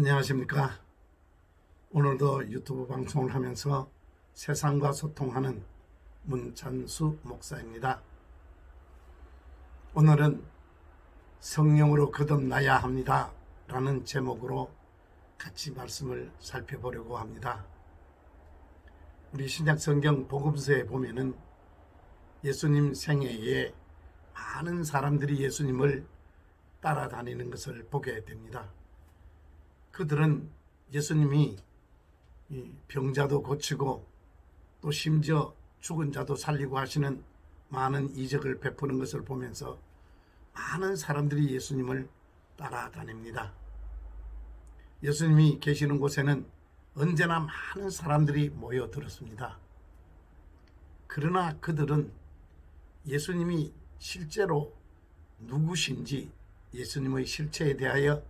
안녕하십니까. 오늘도 유튜브 방송을 하면서 세상과 소통하는 문찬수 목사입니다. 오늘은 성령으로 거듭나야 합니다 라는 제목으로 같이 말씀을 살펴보려고 합니다. 우리 신약성경 복음서에 보면은 예수님 생애에 많은 사람들이 예수님을 따라다니는 것을 보게 됩니다. 그들은 예수님이 병자도 고치고 또 심지어 죽은 자도 살리고 하시는 많은 이적을 베푸는 것을 보면서 많은 사람들이 예수님을 따라다닙니다. 예수님이 계시는 곳에는 언제나 많은 사람들이 모여들었습니다. 그러나 그들은 예수님이 실제로 누구신지 예수님의 실체에 대하여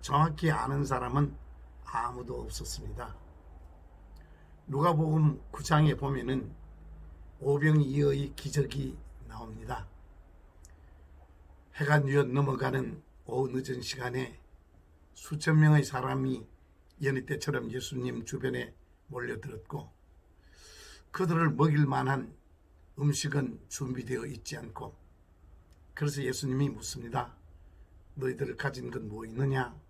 정확히 아는 사람은 아무도 없었습니다. 누가복음 9장에 보면은 오병이어의 기적이 나옵니다. 해가 뉘어 넘어가는 오후 늦은 시간에 수천 명의 사람이 여느 때처럼 예수님 주변에 몰려들었고 그들을 먹일 만한 음식은 준비되어 있지 않고 그래서 예수님이 묻습니다. 너희들 가진 건 뭐 있느냐?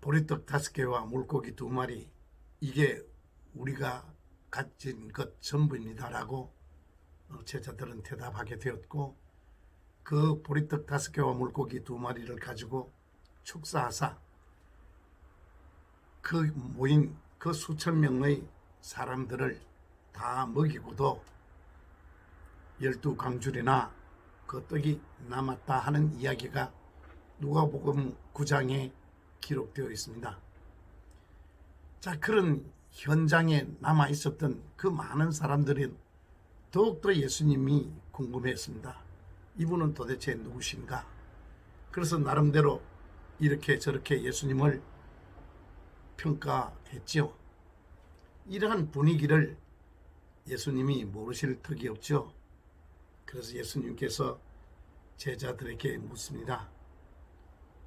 보리떡 5개와 물고기 2마리, 이게 우리가 가진 것 전부입니다 라고 제자들은 대답하게 되었고 그 보리떡 5개와 물고기 2마리를 가지고 축사하사 그 모인 그 수천 명의 사람들을 다 먹이고도 12광줄이나 그 떡이 남았다 하는 이야기가 누가복음 9장에 기록되어 있습니다. 자, 그런 현장에 남아 있었던 그 많은 사람들은 더욱더 예수님이 궁금했습니다. 이분은 도대체 누구신가? 그래서 나름대로 이렇게 저렇게 예수님을 평가했죠. 이러한 분위기를 예수님이 모르실 턱이 없죠. 그래서 예수님께서 제자들에게 묻습니다.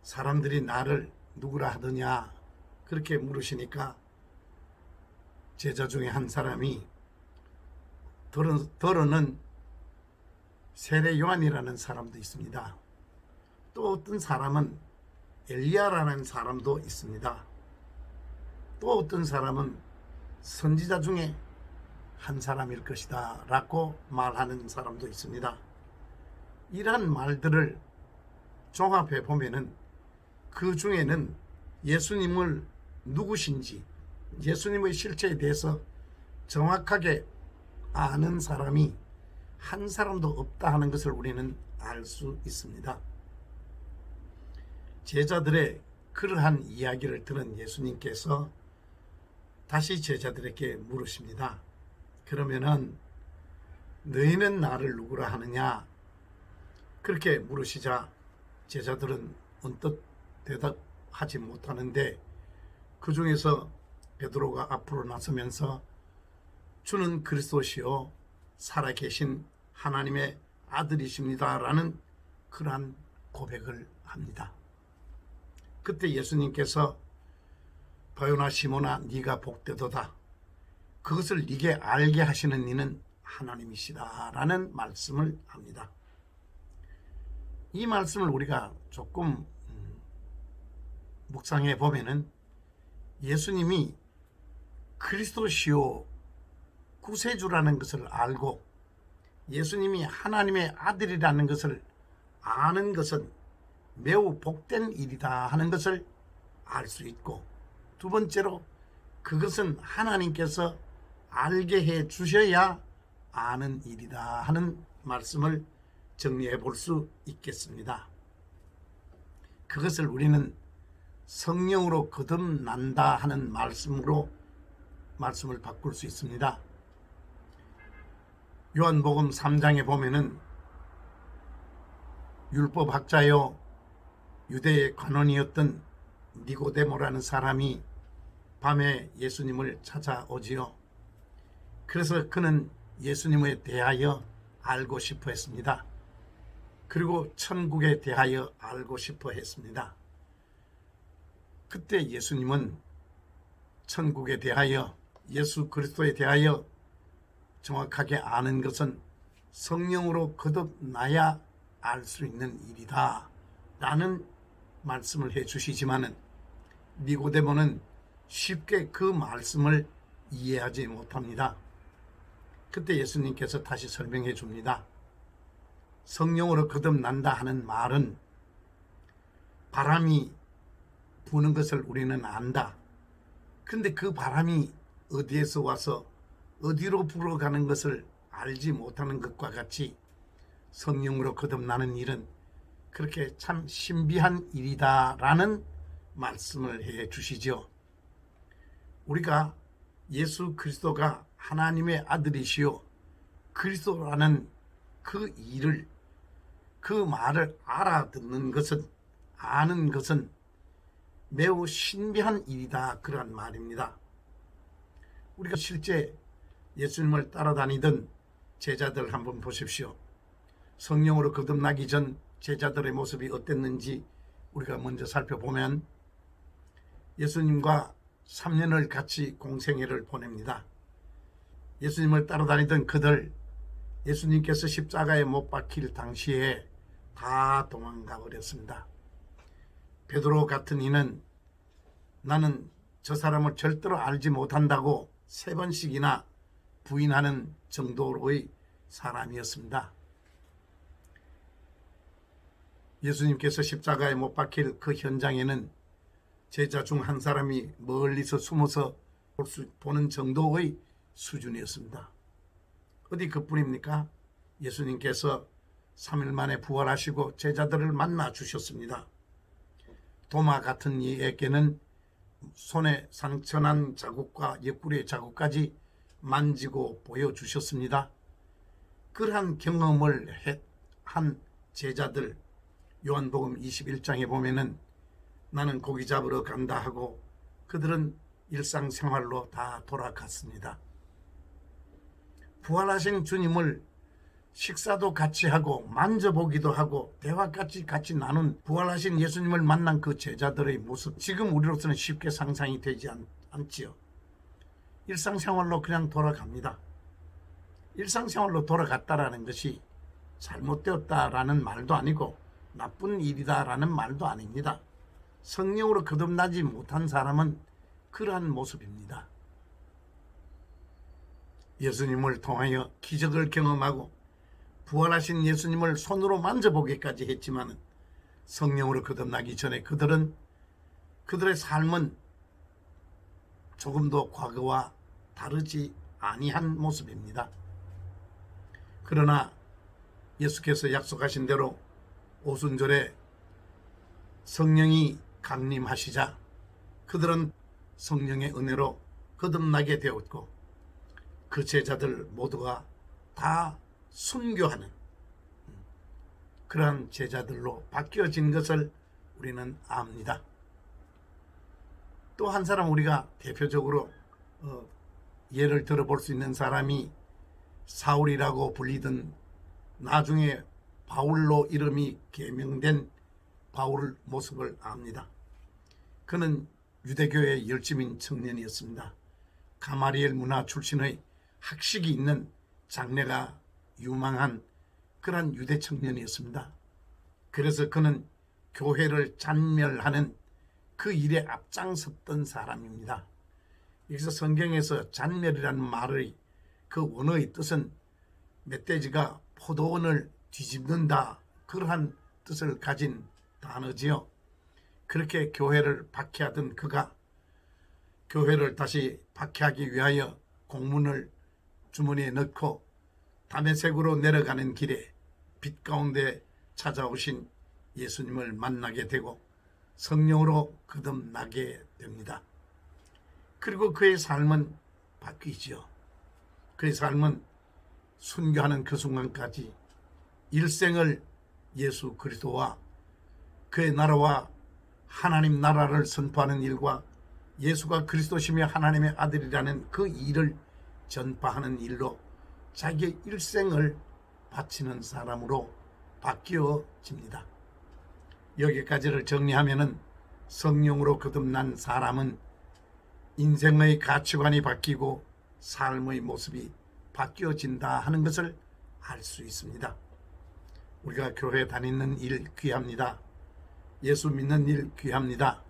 사람들이 나를 누구라 하더냐? 그렇게 물으시니까 제자 중에 한 사람이 더러는 세례 요한이라는 사람도 있습니다. 또 어떤 사람은 엘리야라는 사람도 있습니다. 또 어떤 사람은 선지자 중에 한 사람일 것이다 라고 말하는 사람도 있습니다. 이러한 말들을 종합해 보면은 그 중에는 예수님을 누구신지 예수님의 실체에 대해서 정확하게 아는 사람이 한 사람도 없다 하는 것을 우리는 알 수 있습니다. 제자들의 그러한 이야기를 들은 예수님께서 다시 제자들에게 물으십니다. 그러면은 너희는 나를 누구라 하느냐? 그렇게 물으시자 제자들은 언뜻 대답하지 못하는데 그 중에서 베드로가 앞으로 나서면서 주는 그리스도시요 살아계신 하나님의 아들이십니다 라는 그러한 고백을 합니다. 그때 예수님께서 바요나 시몬아 네가 복되도다. 그것을 네게 알게 하시는 이는 하나님이시다 라는 말씀을 합니다. 이 말씀을 우리가 조금 묵상해 보면은 예수님이 그리스도시요 구세주라는 것을 알고 예수님이 하나님의 아들이라는 것을 아는 것은 매우 복된 일이다 하는 것을 알 수 있고 두 번째로 그것은 하나님께서 알게 해 주셔야 아는 일이다 하는 말씀을 정리해 볼 수 있겠습니다. 그것을 우리는 성령으로 거듭난다 하는 말씀으로 말씀을 바꿀 수 있습니다. 요한복음 3장에 보면은 율법학자요 유대의 관원이었던 니고데모라는 사람이 밤에 예수님을 찾아오지요. 그래서 그는 예수님에 대하여 알고 싶어 했습니다. 그리고 천국에 대하여 알고 싶어 했습니다. 그때 예수님은 천국에 대하여, 예수 그리스도에 대하여 정확하게 아는 것은 성령으로 거듭나야 알 수 있는 일이다 라는 말씀을 해 주시지만은 니고데모는 쉽게 그 말씀을 이해하지 못합니다. 그때 예수님께서 다시 설명해 줍니다. 성령으로 거듭난다 하는 말은 바람이 부는 것을 우리는 안다. 근데 그 바람이 어디에서 와서 어디로 불어가는 것을 알지 못하는 것과 같이 성령으로 거듭나는 일은 그렇게 참 신비한 일이다라는 말씀을 해 주시죠. 우리가 예수 그리스도가 하나님의 아들이시요 그리스도라는 그 일을, 그 말을 알아듣는 것은, 아는 것은 매우 신비한 일이다, 그런 말입니다. 우리가 실제 예수님을 따라다니던 제자들 한번 보십시오. 성령으로 거듭나기 전 제자들의 모습이 어땠는지 우리가 먼저 살펴보면 예수님과 3년을 같이 공생애를 보냅니다. 예수님을 따라다니던 그들, 예수님께서 십자가에 못 박힐 당시에 다 도망가 버렸습니다. 베드로 같은 이는 나는 저 사람을 절대로 알지 못한다고 3번씩이나 부인하는 정도로의 사람이었습니다. 예수님께서 십자가에 못 박힐 그 현장에는 제자 중 한 사람이 멀리서 숨어서 보는 정도의 수준이었습니다. 어디 그뿐입니까? 예수님께서 3일 만에 부활하시고 제자들을 만나 주셨습니다. 도마 같은 이에게는 손에 상처난 자국과 옆구리의 자국까지 만지고 보여주셨습니다. 그러한 경험을 한 제자들, 요한복음 21장에 보면은 나는 고기 잡으러 간다 하고 그들은 일상생활로 다 돌아갔습니다. 부활하신 주님을 식사도 같이 하고 만져보기도 하고 대화까지 같이 나눈 부활하신 예수님을 만난 그 제자들의 모습, 지금 우리로서는 쉽게 상상이 되지 않지요. 일상생활로 그냥 돌아갑니다. 일상생활로 돌아갔다라는 것이 잘못되었다라는 말도 아니고 나쁜 일이다라는 말도 아닙니다. 성령으로 거듭나지 못한 사람은 그러한 모습입니다. 예수님을 통하여 기적을 경험하고 부활하신 예수님을 손으로 만져보기까지 했지만 성령으로 거듭나기 전에 그들의 삶은 조금도 과거와 다르지 아니한 모습입니다. 그러나 예수께서 약속하신 대로 오순절에 성령이 강림하시자 그들은 성령의 은혜로 거듭나게 되었고 그 제자들 모두가 다 순교하는 그러한 제자들로 바뀌어진 것을 우리는 압니다. 또 한 사람 우리가 대표적으로 예를 들어볼 수 있는 사람이 사울이라고 불리던 나중에 바울로 이름이 개명된 바울 모습을 압니다. 그는 유대교의 열심인 청년이었습니다. 가마리엘 문화 출신의 학식이 있는 장래가 유망한 그런 유대 청년이었습니다. 그래서 그는 교회를 잔멸하는 그 일에 앞장섰던 사람입니다. 여기서 성경에서 잔멸이라는 말의 그 원어의 뜻은 멧돼지가 포도원을 뒤집는다, 그러한 뜻을 가진 단어지요. 그렇게 교회를 박해하던 그가 교회를 다시 박해하기 위하여 공문을 주머니에 넣고 다메섹으로 내려가는 길에 빛 가운데 찾아오신 예수님을 만나게 되고 성령으로 거듭나게 됩니다. 그리고 그의 삶은 바뀌죠. 그의 삶은 순교하는 그 순간까지 일생을 예수 그리스도와 그의 나라와 하나님 나라를 선포하는 일과 예수가 그리스도시며 하나님의 아들이라는 그 일을 전파하는 일로 자기의 일생을 바치는 사람으로 바뀌어집니다. 여기까지를 정리하면은 성령으로 거듭난 사람은 인생의 가치관이 바뀌고 삶의 모습이 바뀌어진다 하는 것을 알 수 있습니다. 우리가 교회 다니는 일 귀합니다. 예수 믿는 일 귀합니다.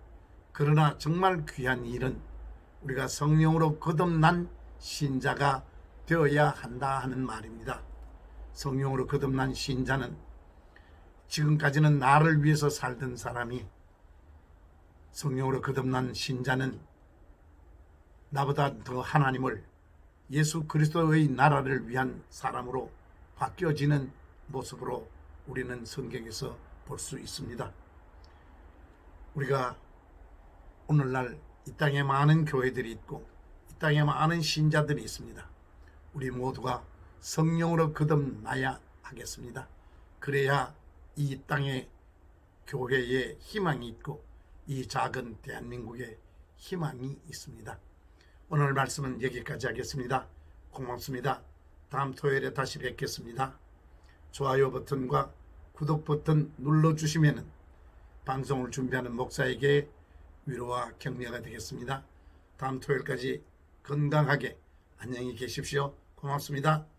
그러나 정말 귀한 일은 우리가 성령으로 거듭난 신자가 되어야 한다 하는 말입니다. 성령으로 거듭난 신자는 지금까지는 나를 위해서 살던 사람이, 성령으로 거듭난 신자는 나보다 더 하나님을, 예수 그리스도의 나라를 위한 사람으로 바뀌어지는 모습으로 우리는 성경에서 볼 수 있습니다. 우리가 오늘날 이 땅에 많은 교회들이 있고 이 땅에 많은 신자들이 있습니다. 우리 모두가 성령으로 거듭나야 하겠습니다. 그래야 이 땅에 교회에 희망이 있고 이 작은 대한민국에 희망이 있습니다. 오늘 말씀은 여기까지 하겠습니다. 고맙습니다. 다음 토요일에 다시 뵙겠습니다. 좋아요 버튼과 구독 버튼 눌러주시면 방송을 준비하는 목사에게 위로와 격려가 되겠습니다. 다음 토요일까지 건강하게 안녕히 계십시오. 고맙습니다.